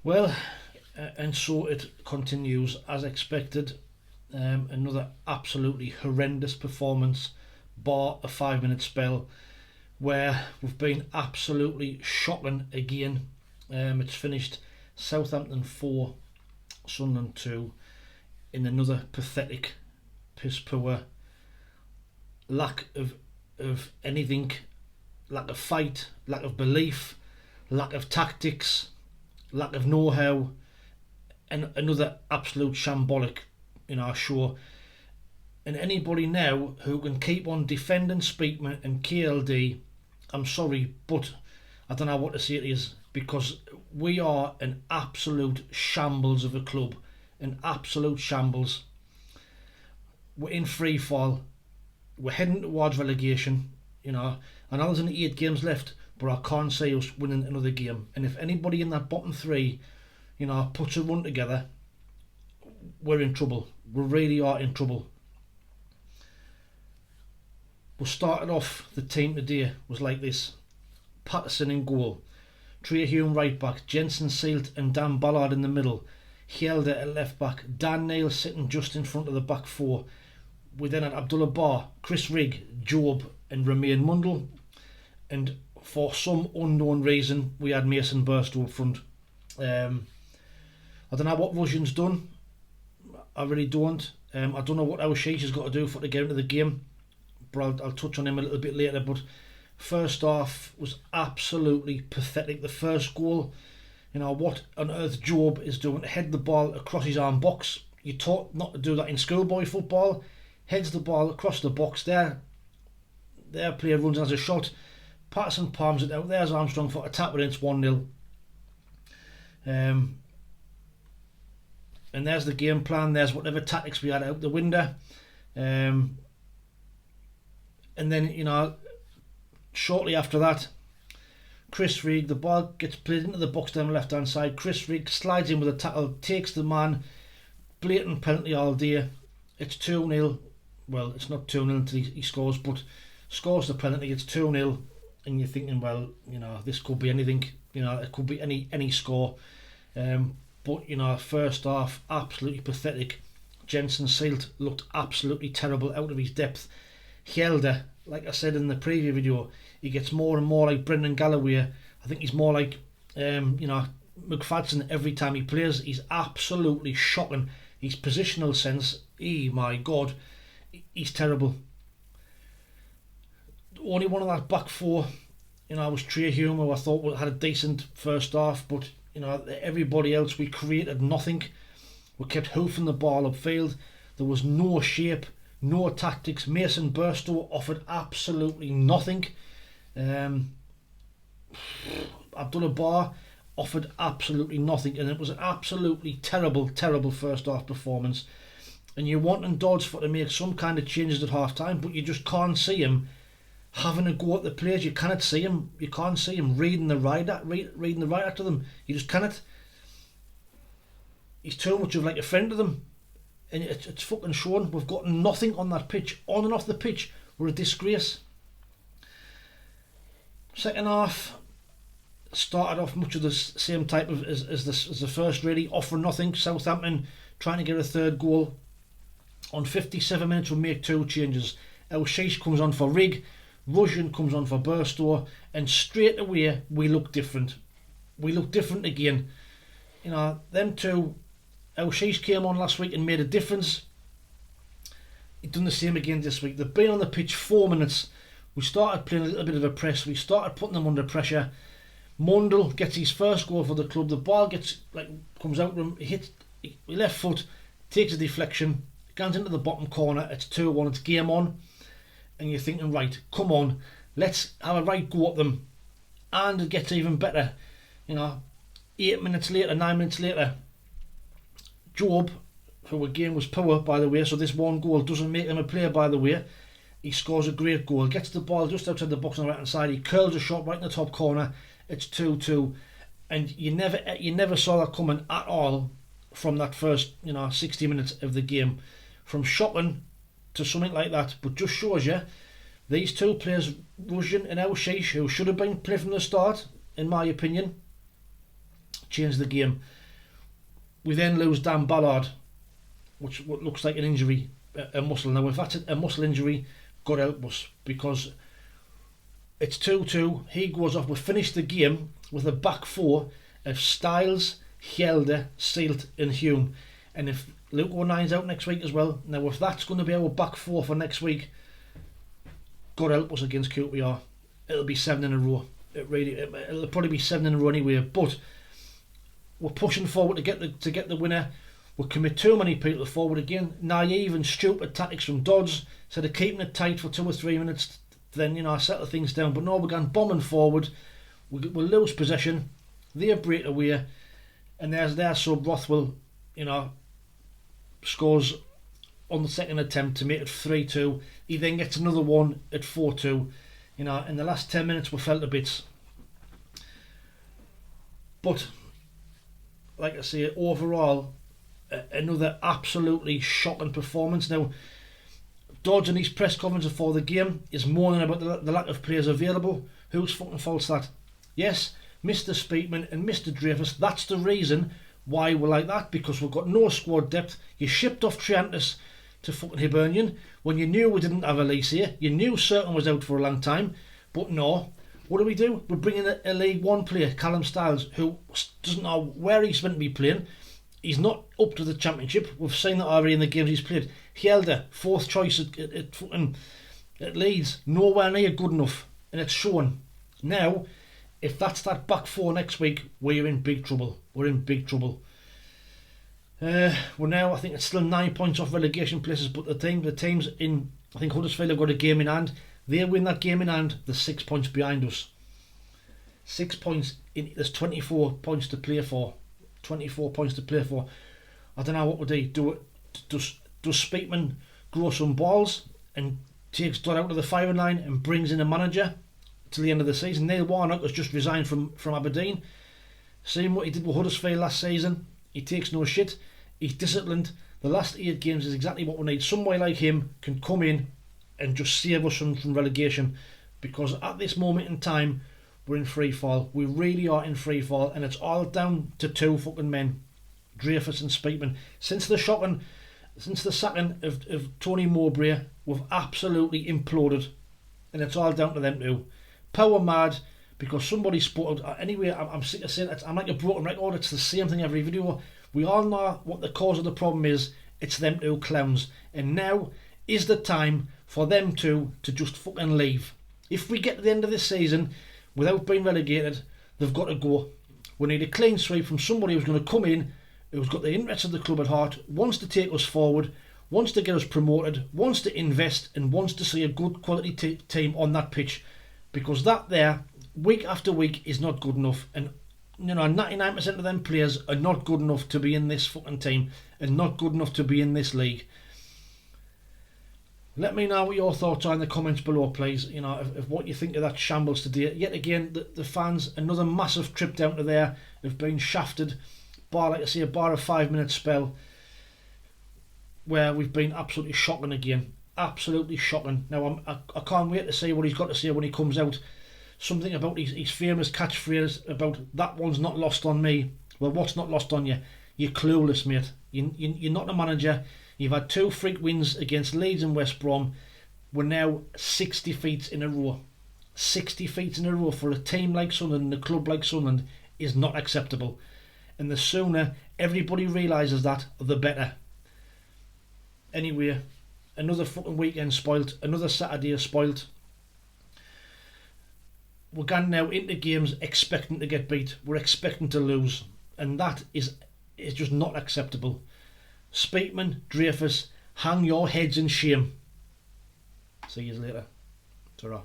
Well, and so it continues as expected. Another absolutely horrendous performance, bar a 5 minute spell where we've been absolutely shocking again. It's finished Southampton 4, Sunderland 2 in another pathetic, piss poor lack of anything, lack of fight, lack of belief, lack of tactics, lack of know-how, and another absolute shambolic show. And anybody now who can keep on defending Speakman and KLD, I'm sorry, but I don't know what to say it is, because we are an absolute shambles of a club, an absolute shambles. We're in free fall. We're heading towards relegation. I know there's only 8 games left, but I can't see us winning another game. And if anybody in that bottom 3, puts a run together, we're in trouble. We really are in trouble. We started off, the team today was like this: Patterson in goal, Trey Hume right back, Jensen Seelt and Dan Ballard in the middle, Helder at left back, Dan Neil sitting just in front of the back 4. We then had Abdullah Barr, Chris Rigg, Job and Romain Mundle, and for some unknown reason we had Mason Burstow up front. I don't know what Russian's done. I really don't. I don't know what our Sheesh has got to do for to get into the game, but I'll touch on him a little bit later. But first half was absolutely pathetic. The first goal, what on earth Job is doing to head the ball across his arm box. You're taught not to do that in schoolboy football. Heads the ball across the box there. Their player runs as a shot. Patterson palms it out. There's Armstrong for a tap, and it's 1-0. And there's the game plan. There's whatever tactics we had out the window. And then, shortly after that, Chris Rigg, the ball gets played into the box down the left hand side. Chris Rigg slides in with a tackle, takes the man. Blatant penalty all day. It's 2-0. Well, it's not 2-0 until he scores, but scores the penalty. It's 2-0. And you're thinking, well, this could be anything. It could be any score. But, first half, absolutely pathetic. Jensen Seelt looked absolutely terrible, out of his depth. Helder, like I said in the preview video, he gets more and more like Brendan Galloway. I think he's more like, McFadden every time he plays. He's absolutely shocking. His positional sense, my God, he's terrible. Only one of that back 4, was Trey Hume, who I thought had a decent first half, but everybody else, we created nothing. We kept hoofing the ball upfield. There was no shape, no tactics. Mason Burstow offered absolutely nothing. Abdullah Barr offered absolutely nothing, and it was an absolutely terrible first half performance. And you're wanting Doddsford to make some kind of changes at half time, but you just can't see him having a go at the players. You can't see him reading the right to them. You just cannot. He's too much of like a friend to them, and it's fucking shown. We've got nothing on that pitch. On and off the pitch, we're a disgrace. Second half started off much of the same type of as the first, really, offering nothing. Southampton trying to get a third goal. On 57 minutes we make 2 changes. El Sheish comes on for Rigg, Russian comes on for Burstow, and straight away we look different. We look different again. Them two, El Sheish came on last week and made a difference. He's done the same again this week. They've been on the pitch 4 minutes. We started playing a little bit of a press. We started putting them under pressure. Mundle gets his first goal for the club. The ball comes out to him. He hits left foot, takes a deflection, goes into the bottom corner. It's 2-1. It's game on. And you're thinking, right, come on, let's have a right go at them. And it gets even better. 8 minutes later, 9 minutes later, Job, who again was poor, by the way, so this one goal doesn't make him a player, by the way. He scores a great goal, gets the ball just outside the box on the right hand side. He curls a shot right in the top corner. It's 2-2, and you never saw that coming at all from that first 60 minutes of the game. From shocking to something like that, but just shows you these two players, Russian and El Sheish, who should have been played from the start, in my opinion. change the game. We then lose Dan Ballard, which looks like an injury, a muscle. Now if that's a muscle injury, God help us, because it's 2-2. He goes off. We finish the game with a back four of Styles, Hjelde, Seelt and Hume. And if Luke O'Nine's out next week as well, now if that's going to be our back four for next week, God help us against QPR. It'll be 7 in a row. It'll probably be 7 in a row anyway. But we're pushing forward to get the winner. We commit too many people forward again. Naive and stupid tactics from Dodds. Instead of keeping it tight for 2 or 3 minutes, then settle things down. But no, we're going bombing forward. We'll lose possession. They break away, and there's their sub Rothwell. Scores on the second attempt to make it 3-2. He then gets another one at 4-2. In the last 10 minutes we fell to bits. But like I say, overall, another absolutely shocking performance. Now, Dodge in his press conference before the game is moaning about the lack of players available. Whose fucking fault's that? Yes, Mr. Speakman and Mr. Dreyfus. That's the reason why we're like that, because we've got no squad depth. You shipped off Triantis to fucking Hibernian when you knew we didn't have Elise here. You knew Certain was out for a long time. But no, what do? We're bringing a League One player, Callum Styles, who doesn't know where he's meant to be playing. He's not up to the Championship. We've seen that already in the games he's played. Hjelde, 4th choice at Leeds, nowhere near good enough, and it's shown. Now, if that's that back four next week, we're in big trouble. We're in big trouble. We're now, I think it's still 9 points off relegation places, but the teams in, I think Huddersfield have got a game in hand. They win that game in hand, they're 6 points behind us. 6 points, there's 24 points to play for. 24 points to play for. I don't know what would do. Does Speakman grow some balls and takes Dodd out of the firing line and brings in a manager till the end of the season? Neil Warnock has just resigned from Aberdeen. Seeing what he did with Huddersfield last season, he takes no shit. He's disciplined. The last 8 games is exactly what we need. Somebody like him can come in and just save us from relegation, because at this moment in time we're in free fall. We really are in free fall, and it's all down to 2 fucking men, Dreyfus and Speakman. Since the sacking of Tony Mowbray, we've absolutely imploded, and it's all down to them two. Power mad because somebody spotted. Anyway, I'm sick of saying it. I'm like a broken record. It's the same thing every video. We all know what the cause of the problem is. It's them two clowns, and now is the time for them two to just fucking leave. If we get to the end of this season without being relegated, they've got to go. We need a clean sweep from somebody who's going to come in, who's got the interests of the club at heart, wants to take us forward, wants to get us promoted, wants to invest, and wants to see a good quality team on that pitch. Because that there, week after week, is not good enough. And 99% of them players are not good enough to be in this fucking team, and not good enough to be in this league. Let me know what your thoughts are in the comments below, please. Of what you think of that shambles today. Yet again, the fans, another massive trip down to there. They've been shafted, like I say, a 5-minute spell where we've been absolutely shocking again. Absolutely shocking. Now, I can't wait to see what he's got to say when he comes out. Something about his famous catchphrase about, "That one's not lost on me." Well, what's not lost on you? You're clueless, mate. You're not a manager. You've had 2 freak wins against Leeds and West Brom. We're now 60 defeats in a row. 60 defeats in a row for a team like Sunderland and a club like Sunderland is not acceptable. And the sooner everybody realises that, the better. Anyway, another fucking weekend spoilt. Another Saturday spoilt. We're going now into games expecting to get beat. We're expecting to lose. And that is just not acceptable. Speakman, Dreyfus, hang your heads in shame. See you later. Ta-ra.